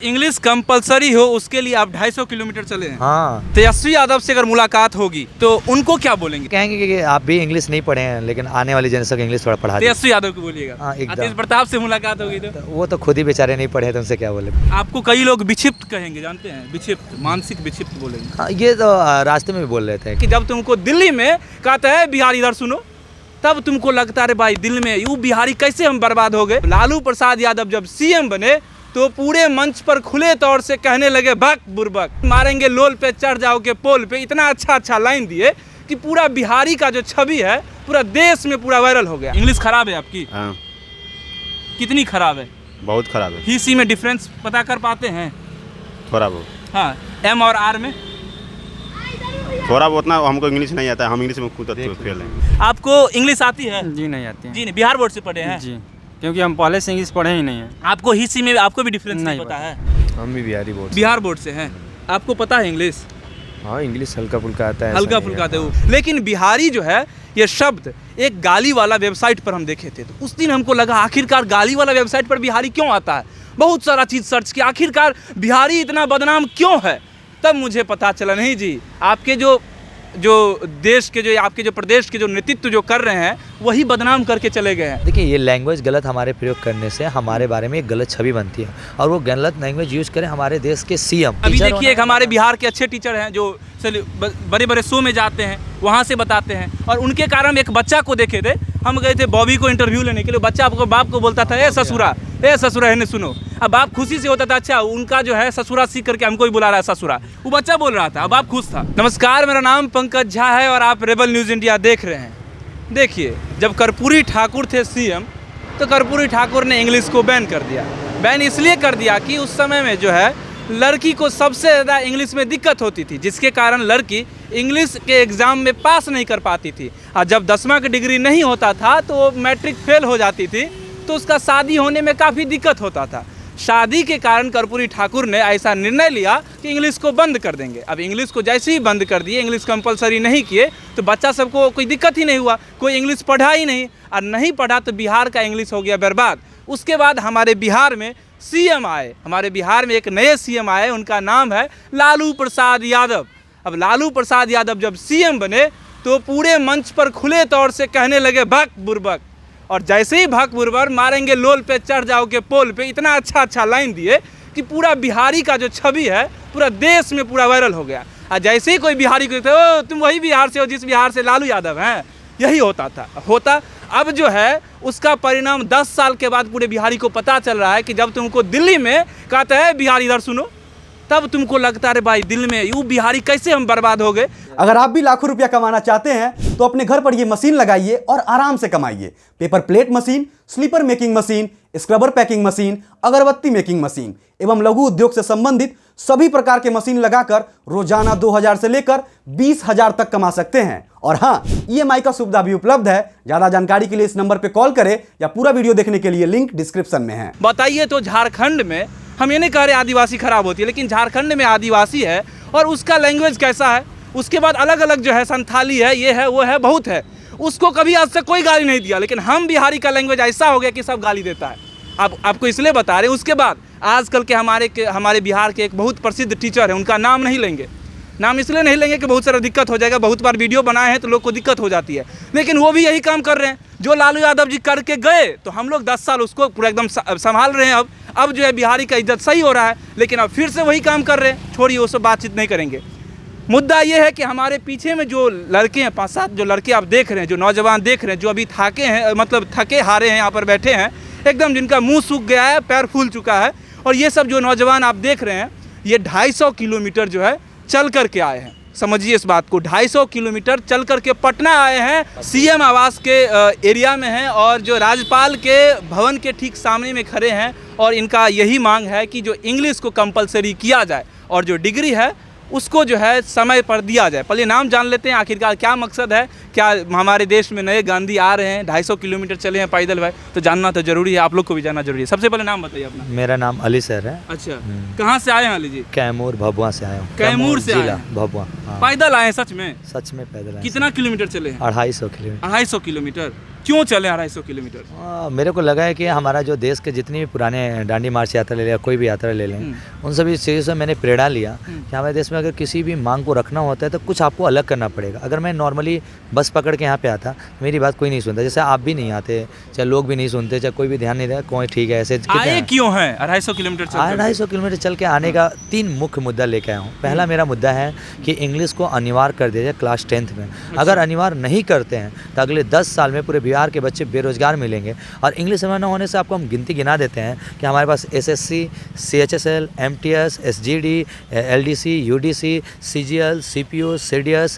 English compulsory हो उसके लिए आप 250 किलोमीटर चले हैं। हाँ, तेजस्वी यादव से अगर मुलाकात होगी तो उनको क्या बोलेंगे? कहेंगे कि आप भी इंग्लिश नहीं पढ़े हैं, लेकिन आने वाली जनरेशन को इंग्लिश थोड़ा पढ़ा दीजिए। तेजस्वी यादव को बोलिएगा। हाँ, एकदम। तेज प्रताप से मुलाकात होगी तो वो तो खुद ही बेचारे नहीं पढ़े, तो उनसे क्या बोले। आपको कई लोग विक्षिप्त कहेंगे, जानते हैं? विक्षिप्त, मानसिक विक्षिप्त बोलेंगे हाँ, ये तो रास्ते में भी बोल रहे थे कि जब तुमको दिल्ली में कहता है बिहार इधर सुनो, तब तुमको लगता है भाई दिल में यू बिहारी कैसे हम बर्बाद हो गए। लालू प्रसाद यादव जब सीएम बने तो पूरे मंच पर खुले तौर से कहने लगे भक बुरबक, मारेंगे लोल पे चढ़ जाओगे पोल पे। इतना अच्छा लाइन दिए कि पूरा बिहारी का जो छवि है पूरा देश में पूरा वायरल हो गया। इंग्लिश खराब है आपकी? हाँ, कितनी खराब है? बहुत खराब है। ही सी में डिफरेंस पता कर पाते हैं? थोड़ा बहुत। हाँ, एम और आर में थोड़ा बहुत ना, हमको इंग्लिश नहीं आता है, हम इंग्लिश में खुद फेल हैं। आपको इंग्लिश आती है? जी नहीं आती है। जी नहीं, बिहार बोर्ड से पढ़े हैं? जी, क्योंकि हम पहले से इंग्लिश पढ़े ही नहीं है। आपको ही सी में आपको भी डिफरेंस नहीं पता है? हम भी बिहारी बोर्ड बिहार बोर्ड से हैं, आपको पता है इंग्लिश? हाँ, इंग्लिश हल्का फुल्का आता है, हल्का फुल्का आते हो। लेकिन बिहारी जो है ये शब्द एक गाली वाला वेबसाइट पर हम देखे थे, तो उस दिन हमको लगा आखिरकार गाली वाला वेबसाइट पर बिहारी क्यों आता है। बहुत सारा चीज़ सर्च किया, आखिरकार बिहारी इतना बदनाम क्यों है। तब मुझे पता चला नहीं जी, आपके जो देश के जो आपके जो प्रदेश के जो नेतृत्व जो कर रहे हैं वही बदनाम करके चले गए हैं। देखिए, ये लैंग्वेज गलत हमारे प्रयोग करने से हमारे बारे में एक गलत छवि बनती है, और वो गलत लैंग्वेज यूज करें हमारे देश के सीएम। अभी देखिए, एक हमारे बिहार के अच्छे टीचर हैं जो बड़े बड़े शो में जाते हैं, वहाँ से बताते हैं, और उनके कारण एक बच्चा को देखे थे। हम गए थे बॉबी को इंटरव्यू लेने के लिए, बच्चा आपको बाप को बोलता था ए ससुरा है, सुनो। अब बाप खुशी से होता था, अच्छा उनका जो है ससुरा सीख करके हमको ही बुला रहा है ससुरा, वो बच्चा बोल रहा था, अब बाप खुश था। नमस्कार, मेरा नाम पंकज झा है और आप रेबल न्यूज़ इंडिया देख रहे हैं। देखिए, जब कर्पूरी ठाकुर थे सीएम तो कर्पूरी ठाकुर ने इंग्लिश को बैन कर दिया। बैन इसलिए कर दिया कि उस समय में जो है लड़की को सबसे ज़्यादा इंग्लिश में दिक्कत होती थी, जिसके कारण लड़की इंग्लिश के एग्ज़ाम में पास नहीं कर पाती थी। और जब 10वां की डिग्री नहीं होता था तो वो मैट्रिक फेल हो जाती थी, तो उसका शादी होने में काफ़ी दिक्कत होता था। शादी के कारण कर्पूरी ठाकुर ने ऐसा निर्णय लिया कि इंग्लिश को बंद कर देंगे। अब इंग्लिश को जैसे ही बंद कर दिए, इंग्लिश कंपलसरी नहीं किए, तो बच्चा सबको कोई दिक्कत ही नहीं हुआ, कोई इंग्लिश पढ़ा ही नहीं, और नहीं पढ़ा तो बिहार का इंग्लिश हो गया बर्बाद। उसके बाद हमारे बिहार में सीएम आए, हमारे बिहार में एक नए सीएम आए, उनका नाम है लालू प्रसाद यादव। अब लालू प्रसाद यादव जब सीएम बने तो पूरे मंच पर खुले तौर से कहने लगे भक बुरबक, और जैसे ही भक बुरबर, मारेंगे लोल पे चढ़ जाओगे पोल पे। इतना अच्छा लाइन दिए कि पूरा बिहारी का जो छवि है पूरा देश में पूरा वायरल हो गया। और जैसे ही कोई बिहारी को कहते हो तुम वही बिहार से हो जिस बिहार से लालू यादव हैं, यही होता। अब जो है उसका परिणाम 10 साल के बाद पूरे बिहारी को पता चल रहा है कि जब तुमको दिल्ली में कहता है बिहार इधर सुनो, तब तुमको लगता है भाई दिल में यू बिहारी कैसे हम बर्बाद हो गए। अगर आप भी लाखों रुपया कमाना चाहते हैं तो अपने घर पर ये मशीन लगाइए और आराम से कमाइए। Paper plate machine, sleeper making machine, scrubber packing machine, अगरबत्ती मेकिंग मशीन एवं लघु उद्योग से संबंधित सभी प्रकार के मशीन लगाकर रोजाना 2000 से लेकर 20,000 तक कमा सकते हैं। और हाँ, EMI का सुविधा भी उपलब्ध है। ज्यादा जानकारी के लिए इस नंबर पर कॉल करें या पूरा वीडियो देखने के लिए लिंक डिस्क्रिप्शन में है। बताइए, तो झारखंड में, हम ये नहीं कह रहे आदिवासी खराब होती है, लेकिन झारखंड में आदिवासी है और उसका लैंग्वेज कैसा है, उसके बाद अलग अलग जो है संथाली है, ये है वो है, बहुत है, उसको कभी आज तक कोई गाली नहीं दिया। लेकिन हम बिहारी का लैंग्वेज ऐसा हो गया कि सब गाली देता है। आपको इसलिए बता रहे हैं। उसके बाद आजकल के हमारे बिहार के एक बहुत प्रसिद्ध टीचर है, उनका नाम नहीं लेंगे। नाम इसलिए नहीं लेंगे कि बहुत सारा दिक्कत हो जाएगा, बहुत बार वीडियो बनाए हैं तो लोग को दिक्कत हो जाती है, लेकिन वो भी यही काम कर रहे हैं जो लालू यादव जी करके गए। तो हम लोग 10 साल उसको पूरा एकदम संभाल रहे हैं। अब जो है बिहारी का इज्जत सही हो रहा है, लेकिन अब फिर से वही काम कर रहे हैं। छोड़िए, वो सब बातचीत नहीं करेंगे। मुद्दा ये है कि हमारे पीछे में जो लड़के हैं, 5-7 जो लड़के आप देख रहे हैं, जो नौजवान देख रहे हैं, जो अभी थाके हैं, मतलब थके हारे हैं, यहाँ पर बैठे हैं एकदम, जिनका मुंह सूख गया है, पैर फूल चुका है, और ये सब जो नौजवान आप देख रहे हैं, ये 250 किलोमीटर जो है चल करके आए हैं। समझिए इस बात को, 250 किलोमीटर चल करके पटना आए हैं। सीएम आवास के एरिया में हैं और जो राज्यपाल के भवन के ठीक सामने में खड़े हैं, और इनका यही मांग है कि जो इंग्लिश को कंपलसरी किया जाए और जो डिग्री है उसको जो है समय पर दिया जाए। पहले नाम जान लेते हैं, आखिरकार क्या मकसद है, क्या हमारे देश में नए गांधी आ रहे हैं, 250 किलोमीटर चले हैं पैदल भाई, तो जानना तो जरूरी है, आप लोग को भी जानना जरूरी है। सबसे पहले नाम बताइए अपना। मेरा नाम अली सर है। अच्छा, कहाँ से आए हैं अली जी? कैमूर भभुआ से आया हूँ। कैमूर से जिला आए हैं? भभुआ। हाँ। पैदल आए हैं? सच में? सच में पैदल आए। कितना किलोमीटर चले हैं? 250 किलोमीटर। 250 किलोमीटर। क्यों चले 250 किलोमीटर? मेरे को लगा है कि हमारा जो देश के जितनी भी पुराने डांडी मार्च यात्रा ले लें या कोई भी यात्रा ले लें, उन सभी चीज़ों से मैंने प्रेरणा लिया कि हमारे देश में अगर किसी भी मांग को रखना होता है तो कुछ आपको अलग करना पड़ेगा। अगर मैं नॉर्मली बस पकड़ के यहाँ पे आता, मेरी बात कोई नहीं सुनता, जैसे आप भी नहीं आते, चाहे लोग भी नहीं सुनते, चाहे कोई भी ध्यान नहीं देगा, कोई ठीक है ऐसे आए क्यों हैं 250 किलोमीटर? 250 किलोमीटर चल के आने का 3 मुख्य मुद्दा लेके आया हूँ। पहला मेरा मुद्दा है कि इंग्लिश को अनिवार्य कर दिया जाए क्लास 10th में। अगर अनिवार्य नहीं करते हैं तो अगले 10 साल में पूरे बिहार के बच्चे बेरोजगार मिलेंगे। और इंग्लिश समझ न होने से आपको हम गिनती गिना देते हैं कि हमारे पास SSC, CHSL, MTS, SGD, LDC, UDC, CGL, CPO, CDS,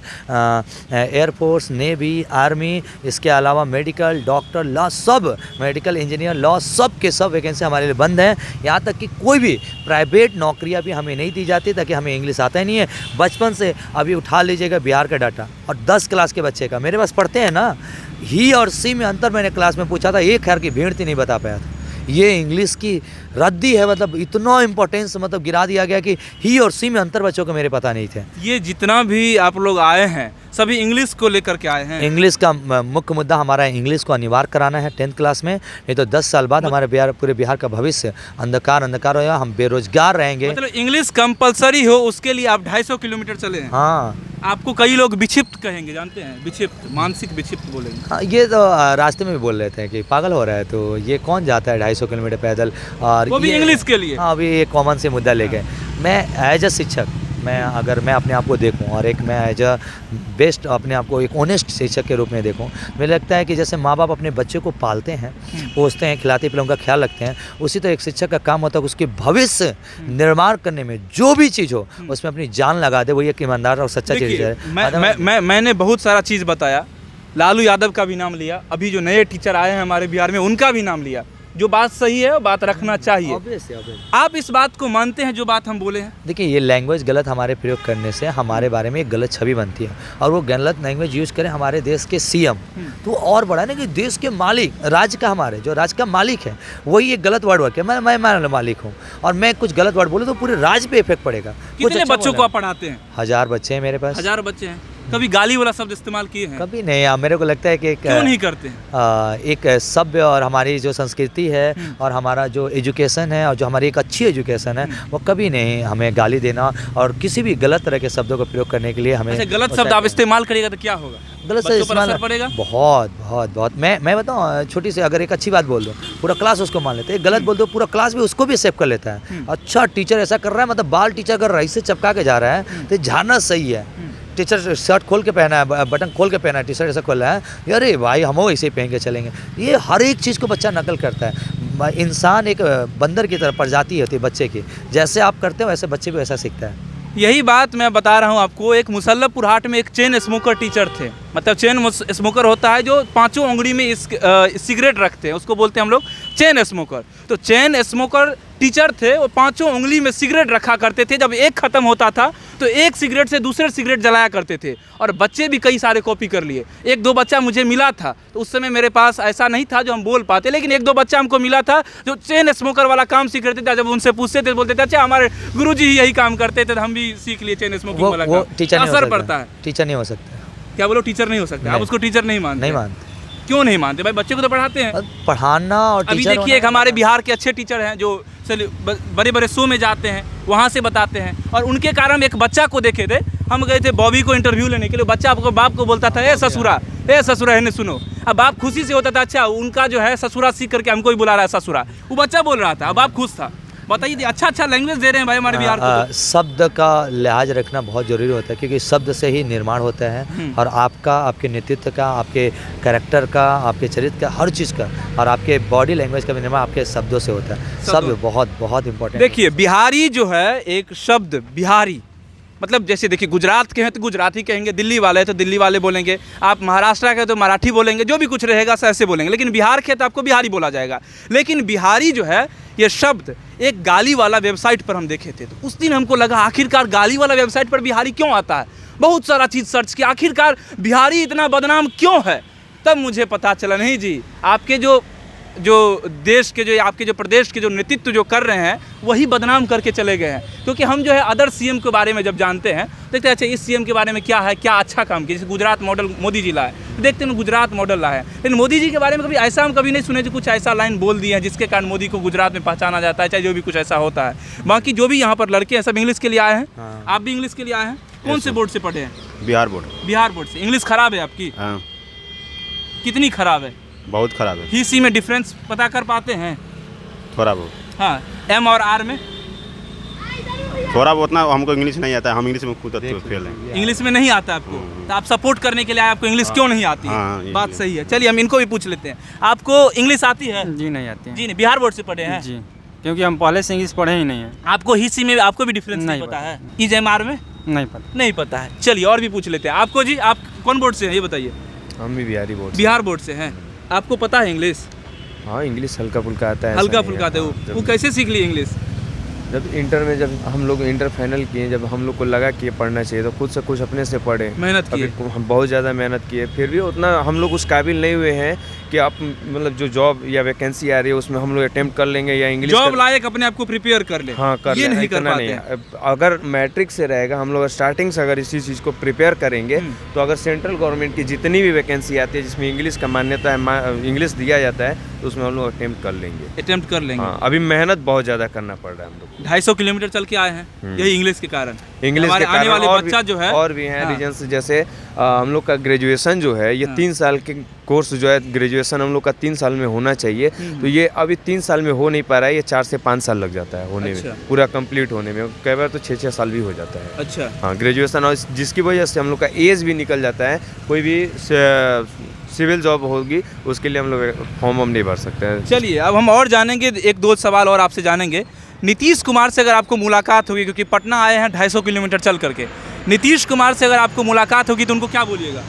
air force, navy, army, इसके अलावा मेडिकल, डॉक्टर, लॉ, सब मेडिकल इंजीनियर, लॉ, सब के सब वैकेंसी हमारे लिए बंद हैं। यहाँ तक कि कोई भी प्राइवेट नौकरियाँ भी हमें नहीं दी जाती ताकि हमें इंग्लिश आता ही नहीं है। बचपन से अभी उठा लीजिएगा बिहार का डाटा और 10 क्लास के बच्चे का मेरे पास पढ़ते हैं ना, ही और सी में अंतर मैंने क्लास में पूछा था, एक खैर की भीड़ थी नहीं बता पाया था। ये इंग्लिश की रद्दी है, मतलब इतना इम्पोर्टेंस मतलब गिरा दिया गया कि ही और सी में अंतर बच्चों को मेरे पता नहीं थे। ये जितना भी आप लोग आए हैं सभी इंग्लिश को लेकर के आए हैं। इंग्लिश का मुख्य मुद्दा हमारा इंग्लिश को अनिवार्य कराना है 10th क्लास में, नहीं तो 10 साल बाद हमारे पूरे बिहार का भविष्य अंधकार होगा, हम बेरोजगार रहेंगे। मतलब इंग्लिश कंपलसरी हो उसके लिए आप 250 किलोमीटर चले हैं। हाँ, आपको कई लोग विक्षिप्त कहेंगे, जानते हैं? विक्षिप्त, मानसिक विक्षिप्त बोलेंगे। हाँ, ये तो रास्ते में भी बोल रहे थे कि पागल हो रहा है, तो ये कौन जाता है 250 किलोमीटर पैदल, और वो भी इंग्लिश के लिए। हाँ, अभी ये कॉमन से मुद्दा लेके मैं एज अ शिक्षक, अगर मैं अपने आप को देखूं और एक मैं एज अ बेस्ट अपने आप को एक ऑनेस्ट शिक्षक के रूप में देखूं, मुझे लगता है कि जैसे माँ बाप अपने बच्चे को पालते हैं, पोसते हैं, खिलाते पिलाते उनका ख्याल रखते हैं, उसी तो एक शिक्षक का काम होता है उसके भविष्य निर्माण करने में जो भी चीज़ हो उसमें अपनी जान लगा दे, वो एक ईमानदार और सच्चा चीज़ है। मैंने बहुत सारा चीज़ बताया, लालू यादव का भी नाम लिया, अभी जो नए टीचर आए हैं हमारे बिहार में उनका भी नाम लिया। जो बात सही है वो बात रखना चाहिए। आप इस बात को मानते हैं जो बात हम बोले हैं? देखिए, ये लैंग्वेज गलत हमारे प्रयोग करने से हमारे बारे में एक गलत छवि बनती है, और वो गलत लैंग्वेज यूज़ करें हमारे देश के CM, तो और बड़ा ना कि देश के मालिक, राज्य का, हमारे जो राज्य का मालिक है वही एक गलत वर्ड है। मैं मालिक हूँ और मैं कुछ गलत वर्ड बोलूँ तो पूरे राज्य पे इफेक्ट पड़ेगा। कितने बच्चों को आप पढ़ाते हैं? 1000 बच्चे हैं मेरे पास। 1000 बच्चे हैं। कभी गाली वाला शब्द इस्तेमाल किए हैं? कभी नहीं। मेरे को लगता है कि क्यों नहीं करते हैं? एक सभ्य और हमारी जो संस्कृति है और हमारा जो एजुकेशन है और जो हमारी एक अच्छी एजुकेशन है, वो कभी नहीं हमें गाली देना और किसी भी गलत तरह के शब्दों का प्रयोग करने के लिए हमें। गलत शब्द आप इस्तेमाल करिएगा तो क्या होगा? गलत से इस्तेमाल पड़ेगा बहुत बहुत बहुत। मैं बताऊँ, छोटी सी अगर एक अच्छी बात बोल दो पूरा क्लास उसको मान लेते हैं, गलत बोल दो पूरा क्लास भी उसको भी एक्सेप्ट कर लेता है। अच्छा, टीचर ऐसा कर रहा है, मतलब बाल टीचर अगर रईस से चपका के जा रहा है तो झाड़ना सही है। टीचर शर्ट खोल के पहना है, बटन खोल के पहना है, टी शर्ट ऐसा खोला है, अरे भाई हम ऐसे ही पहन के चलेंगे। ये हर एक चीज़ को बच्चा नकल करता है। इंसान एक बंदर की तरह प्रजाति होती है बच्चे की, जैसे आप करते हो वैसे बच्चे भी वैसा सीखता है। यही बात मैं बता रहा हूँ आपको। एक मुसल्लमपुर हाट में एक चेन स्मोकर टीचर थे, मतलब चेन स्मोकर होता है जो 5 उंगली में सिगरेट रखते हैं, उसको बोलते हैं हम लोग चेन स्मोकर। तो चेन स्मोकर टीचर थे, वो 5 उंगली में सिगरेट रखा करते थे। जब एक ख़त्म होता था तो एक सिगरेट से दूसरे सिगरेट जलाया करते थे, और बच्चे भी कई सारे कॉपी कर लिए। 1-2 बच्चा मुझे मिला था, तो उस समय मेरे पास ऐसा नहीं था जो हम बोल पाते, लेकिन 1-2 बच्चा हमको मिला था जो चेन स्मोकर वाला काम सीख रहे थे। जब उनसे पूछते थे बोलते थे अच्छा हमारे गुरुजी ही यही काम करते थे, तो हम भी सीख लिए चेन स्मोकिंग वाला काम। टीचर असर पड़ता है। टीचर नहीं हो सकता। क्या बोलो? टीचर नहीं हो सकता? आप उसको टीचर नहीं मानते? नहीं मानते। क्यों नहीं मानते भाई? बच्चे को तो पढ़ाते हैं। पढ़ाना और अभी देखिए, एक हमारे बिहार के अच्छे टीचर हैं जो बड़े बड़े शो में जाते हैं, वहाँ से बताते हैं, और उनके कारण एक बच्चा को देखे थे। हम गए थे बॉबी को इंटरव्यू लेने के लिए, बच्चा आपको बाप को बोलता था ए ससुरा है सुनो। अब बाप खुशी से होता था, अच्छा उनका जो है ससुरा सीख करके हमको ही बुला रहा है ससुरा, वो बच्चा बोल रहा था, अब बाप खुश था। बताइए, अच्छा लैंग्वेज दे रहे हैं भाई हमारे बिहार को। शब्द का लिहाज रखना बहुत ज़रूरी होता है, क्योंकि शब्द से ही निर्माण होता है, और आपका, आपके नेतृत्व का, आपके कैरेक्टर का, आपके चरित्र का, हर चीज़ का, और आपके बॉडी लैंग्वेज का भी निर्माण आपके शब्दों से होता है। शब्द बहुत बहुत इंपॉर्टेंट। देखिए, बिहारी जो है, एक शब्द बिहारी मतलब जैसे देखिए, गुजरात के हैं तो गुजराती कहेंगे, दिल्ली वाले हैं तो दिल्ली वाले बोलेंगे, आप महाराष्ट्र के तो मराठी बोलेंगे, जो भी कुछ रहेगा ऐसे बोलेंगे। लेकिन बिहार के तो आपको बिहारी बोला जाएगा। लेकिन बिहारी जो है, ये शब्द एक गाली वाला वेबसाइट पर हम देखे थे, तो उस दिन हमको लगा आखिरकार गाली वाला वेबसाइट पर बिहारी क्यों आता है। बहुत सारा चीज़ सर्च किया, आखिरकार बिहारी इतना बदनाम क्यों है। तब मुझे पता चला, नहीं जी, आपके जो जो देश के जो आपके जो प्रदेश के जो नेतृत्व जो कर रहे हैं वही बदनाम करके चले गए हैं। क्योंकि हम जो है अदर सीएम के बारे में जब जानते हैं देखते हैं अच्छा इस सीएम के बारे में क्या है, क्या अच्छा काम किया। जैसे गुजरात मॉडल मोदी जी लाए, देखते हैं गुजरात मॉडल लाए हैं, लेकिन मोदी जी के बारे में कभी ऐसा हम कभी नहीं सुने जो कुछ ऐसा लाइन बोल दिए हैं जिसके कारण मोदी को गुजरात में पहचाना जाता है, चाहे जो भी कुछ ऐसा होता है। बाकी जो भी यहाँ पर लड़के हैं सब इंग्लिश के लिए आए हैं। आप भी इंग्लिश के लिए आए हैं? कौन से बोर्ड से पढ़े हैं? बिहार बोर्ड। बिहार बोर्ड से। इंग्लिश खराब है आपकी? हाँ कितनी खराब है? बहुत खराब है। ही सी में डिफरेंस पता कर पाते हैं? थोड़ा बहुत। हाँ, एम और आर में थोड़ा बहुत ना, हमको इंग्लिश नहीं आता है, हम इंग्लिश में खुद फेल हैं। इंग्लिश में नहीं आता आपको, तो आप सपोर्ट करने के लिए आए, आपको इंग्लिश क्यों नहीं आती है? हाँ, बात सही है। चलिए हम इनको भी पूछ लेते हैं, आपको इंग्लिश आती है? जी नहीं आती है। जी नहीं, बिहार बोर्ड से पढ़े हैं? जी, क्योंकि हम पहले से इंग्लिश पढ़े ही नहीं है। आपको हिस्सी में आपको भी डिफरेंस नहीं पता है? इज एम आर में नहीं पता। नहीं पता है। चलिए और भी पूछ लेते हैं आपको। जी आप कौन बोर्ड से हैं ये बताइए? हम भी बिहारी बोर्ड से। बिहार बोर्ड से हैं। आपको पता है इंग्लिश? हाँ इंग्लिश हल्का फुल्का आता है। हल्का फुल्का आते हो? वो कैसे सीख ली इंग्लिश? जब इंटर में जब हम लोग इंटर फाइनल किए, जब हम लोग को लगा कि ये पढ़ना चाहिए तो खुद से कुछ अपने से पढ़े, मेहनत किए। हम बहुत ज़्यादा मेहनत किए, फिर भी उतना हम लोग उस काबिल नहीं हुए हैं कि आप मतलब जो जॉब या वैकेंसी आ रही है उसमें हम लोग अटेम्प्ट कर लेंगे या इंग्लिश जॉब लायक अपने आप को प्रिपेयर कर ले। हाँ कर ये लें, नहीं कर इतना पाते नहीं हैं। है। अगर मैट्रिक से रहेगा, हम लोग स्टार्टिंग से अगर इसी चीज़ को प्रिपेयर करेंगे तो अगर सेंट्रल गवर्नमेंट की जितनी भी वैकेंसी आती है जिसमें इंग्लिश का मान्यता है, इंग्लिश दिया जाता है, तो उसमें हम लोग अटेम्प्ट कर लेंगे। अटेम्प्ट कर लेंगे। हाँ अभी मेहनत बहुत ज़्यादा करना पड़ रहा है हम लोग को। 250 किलोमीटर चल के आए हैं यही इंग्लिश के कारण। इंग्लिश हमारे के आने कारण वाले बच्चा जो है और भी हैं हाँ। रीजन्स, जैसे हम लोग का ग्रेजुएशन जो है ये 3 साल के कोर्स जो है, ग्रेजुएशन हम लोग का 3 साल में होना चाहिए, तो ये अभी 3 साल में हो नहीं पा रहा है, ये 4 से 5 साल लग जाता है होने अच्छा। में, पूरा कंप्लीट होने में। कई बार तो 6-6 साल भी हो जाता है। अच्छा। हाँ ग्रेजुएशन, और जिसकी वजह से हम लोग का एज भी निकल जाता है। कोई भी सिविल जॉब होगी उसके लिए हम लोग फॉर्म नहीं भर सकते हैं। चलिए अब हम और जानेंगे, एक दो सवाल और आपसे जानेंगे। नीतीश कुमार से अगर आपको मुलाकात होगी, क्योंकि पटना आए हैं 250 किलोमीटर चल करके, नीतीश कुमार से अगर आपको मुलाकात होगी तो उनको क्या बोलिएगा?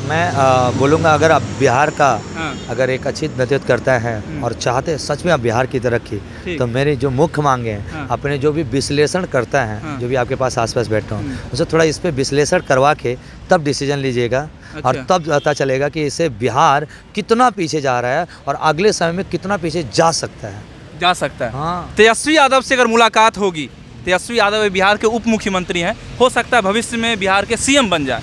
मैं बोलूँगा अगर आप बिहार का हाँ। अगर एक अच्छी नेतृत्व करता है और चाहते हैं सच में आप बिहार की तरक्की, ठीक। तो मेरी जो मुख्य मांगे हैं, हाँ। अपने जो भी विश्लेषण करता है, हाँ। जो भी आपके पास आसपास बैठा हूँ, उसे थोड़ा इस पे विश्लेषण करवा के तब डिसीजन लीजिएगा। अच्छा। और तब पता चलेगा कि इससे बिहार कितना पीछे जा रहा है और अगले समय में कितना पीछे जा सकता है। जा सकता है। हाँ। तेजस्वी यादव से अगर मुलाकात होगी, तेजस्वी यादव बिहार के उप मुख्यमंत्री हैं, हो सकता है भविष्य में बिहार के सीएम बन जाए,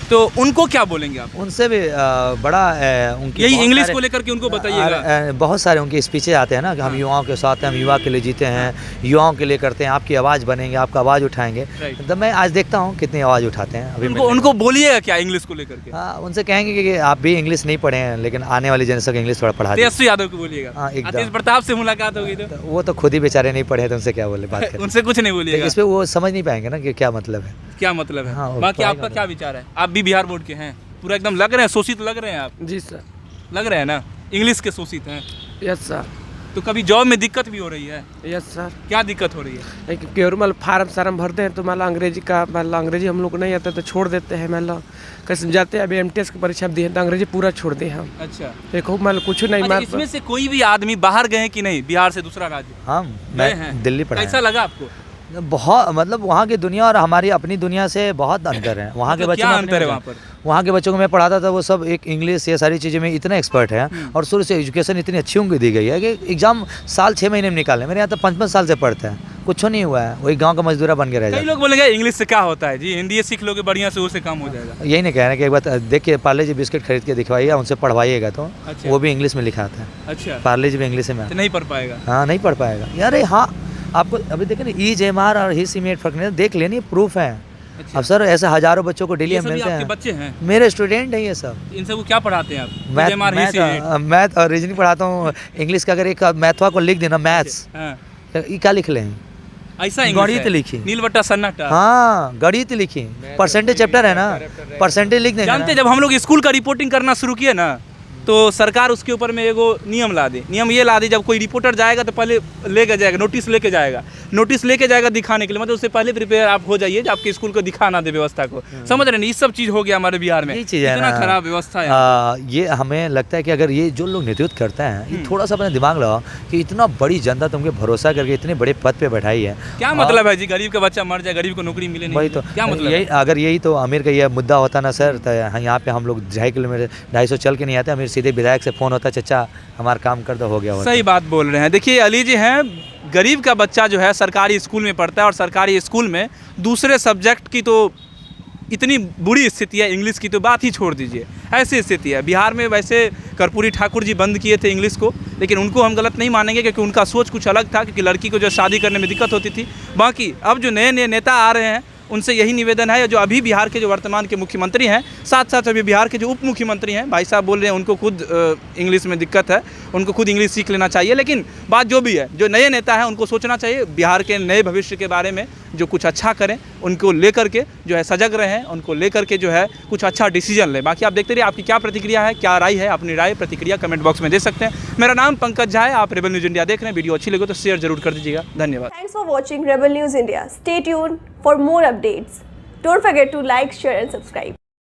तो उनको क्या बोलेंगे आप? उनसे भी बड़ा उनकी यही बहुत इंग्लिश सारे- को लेकर के उनको बताइएगा। बहुत सारे उनके स्पीचेज आते हैं ना कि हम युवाओं के साथ हैं, हम युवा के लिए जीते हैं, युवाओं के लिए करते हैं, आपकी आवाज़ बनेंगे, आपका आवाज़ उठाएंगे। Right. तो मैं आज देखता हूँ कितनी आवाज़ उठाते हैं अभी। उनको बोलिएगा क्या इंग्लिश को लेकर के? हाँ उनसे कहेंगे कि आप भी इंग्लिश नहीं पढ़े हैं, लेकिन आने वाली जनरेशन को इंग्लिश थोड़ा पढ़ा दीजिए। तेजस्वी यादव को बोलिएगा। हाँ, एकदम। तेज प्रताप से मुलाकात होगी तो वो तो खुद ही बेचारे नहीं पढ़े, तो उनसे क्या बोले बात करें। उनसे कुछ नहीं बोलिएगा। इस पे वो समझ नहीं पाएंगे ना कि क्या मतलब है। क्या मतलब है? हाँ, वो बाकी पढ़ाई आपका का क्या विचार है? आप भी बिहार बोर्ड के हैं, पूरा एकदम लग रहे हैं शोषित लग रहे हैं आप। जी सर। लग रहे हैं ना इंग्लिश के शोषित हैं। Yes sir. तो कभी जॉब में दिक्कत भी हो रही है? Yes sir. क्या दिक्कत हो रही है? क्योंकि और मतलब फार्म भरते हैं तो मान लो अंग्रेजी हम लोग को नहीं आता तो छोड़ देते हैं। मान लो कैसे जाते हैं, अभी MTS की परीक्षा दिए तो अंग्रेजी पूरा छोड़ दिए हम। अच्छा। देखो मान लो कुछ नहीं अच्छा, मान इसमें से कोई भी आदमी बाहर गए कि नहीं, बिहार से दूसरा राज्य हम गए मैं हैं? दिल्ली पढ़ा कैसा है। लगा आपको? बहुत मतलब वहाँ की दुनिया और हमारी अपनी दुनिया से बहुत अंतर है। वहाँ के मतलब बच्चों क्या में अंतर है वहाँ पर? वहाँ के बच्चों को मैं पढ़ाता था, वो सब एक इंग्लिश ये सारी चीज़ें में इतने एक्सपर्ट हैं और शुरू से एजुकेशन इतनी अच्छी उनको दी गई है कि एग्जाम साल 6 महीने में निकाले। मेरे यहाँ तो 5-5 साल से पढ़ते हैं, कुछ नहीं हुआ है, वही गांव का मजदूरा बन के रह कई जाता लोग बोलेंगे इंग्लिश से क्या होता है जी, हिंदी सीख लोगे बढ़िया से, उससे काम हो जाएगा। है। यही नहीं कह रहे हैं कि एक बार देखिए पार्ले जी बिस्किट खरीद के दिखवाइए, उनसे पढ़वाइएगा तो अच्छा। वो भी इंग्लिश में लिखा आता है। अच्छा। पार्ले जी भी इंग्लिश में तो नहीं पढ़ पाएगा। हाँ नहीं पढ़ पाएगा यार। हाँ आपको अभी देखें ना, EJMR और ही सीमेट फर्क नहीं, देख लेनी प्रूफ है। अच्छा। अब सर ऐसे हजारों बच्चों को डेली ये हम सभी मिलते आपके हैं, बच्चे हैं? मेरे स्टूडेंट हैं ये सब। इनसे वो क्या पढ़ाते हैं आप? मैथ और रीजनिंग पढ़ाता हूँ। इंग्लिश का अगर एक मैथवा को लिख देना मैथ्स, हाँ। तो ये क्या लिख लें? ऐसा इंग्लिश गणित है? लिखी। नीलबट्टा सन्नाटा। हाँ गणित लिखी, परसेंटेज चैप्टर है ना, परसेंटेज लिख देना। जानते जब हम लोग स्कूल का रिपोर्टिंग करना शुरू किए ना, तो सरकार उसके ऊपर में एगो नियम ला दी। नियम ये ला दी, जब कोई रिपोर्टर जाएगा तो पहले लेके जाएगा, नोटिस लेके जाएगा दिखाने के लिए, मतलब उससे पहले प्रिपेयर आप हो जाइए, आपके स्कूल को दिखाना दे व्यवस्था को। समझ रहे हैं? ये सब चीज़ हो गया हमारे बिहार में, यही चीज़ है इतना ना। खराब व्यवस्था है। ये हमें लगता है कि अगर ये जो लोग नेतृत्व करते हैं, ये थोड़ा सा अपना दिमाग लगाओ कि इतना बड़ी जनता तुमके भरोसा करके इतने बड़े पद पे बैठाई है। क्या मतलब है जी, गरीब का बच्चा मर जाए, गरीब को नौकरी मिले नहीं? वही तो क्या मतलब यही, अगर यही तो अमीर का ये मुद्दा होता ना सर, तो यहाँ पे हम लोग 2.5 किलोमीटर 250 चल के नहीं आते, अमीर सीधे विधायक से फ़ोन होता, चचा हमारा काम कर दो, हो गया होता। सही बात बोल रहे हैं। देखिए अली जी हैं, गरीब का बच्चा जो है सरकारी स्कूल में पढ़ता है और सरकारी स्कूल में दूसरे सब्जेक्ट की तो इतनी बुरी स्थिति है, इंग्लिश की तो बात ही छोड़ दीजिए, ऐसी स्थिति है। बिहार में वैसे कर्पूरी ठाकुर जी बंद किए थे इंग्लिश को, लेकिन उनको हम गलत नहीं मानेंगे क्योंकि उनका सोच कुछ अलग था, क्योंकि लड़की को जो शादी करने में दिक्कत होती थी। बाकी अब जो नए नए नेता आ रहे हैं उनसे यही निवेदन है, जो अभी बिहार के जो वर्तमान के मुख्यमंत्री हैं, साथ साथ अभी बिहार के जो उप मुख्यमंत्री हैं, भाई साहब बोल रहे हैं उनको खुद इंग्लिश में दिक्कत है, उनको खुद इंग्लिश सीख लेना चाहिए। लेकिन बात जो भी है, जो नए नेता हैं उनको सोचना चाहिए बिहार के नए भविष्य के बारे में, जो कुछ अच्छा करें, उनको लेकर के जो है सजग रहें, उनको लेकर के जो है कुछ अच्छा डिसीजन लें। बाकी आप देखते रहिए आपकी क्या प्रतिक्रिया है, क्या राय है, अपनी राय प्रतिक्रिया कमेंट बॉक्स में दे सकते हैं। मेरा नाम पंकज झा है, आप रेबल न्यूज़ इंडिया देख रहे हैं। वीडियो अच्छी लगे तो शेयर जरूर कर दीजिएगा। धन्यवाद। Thanks for watching Rebel News India. Stay tuned for more updates. Don't forget to like, share and subscribe.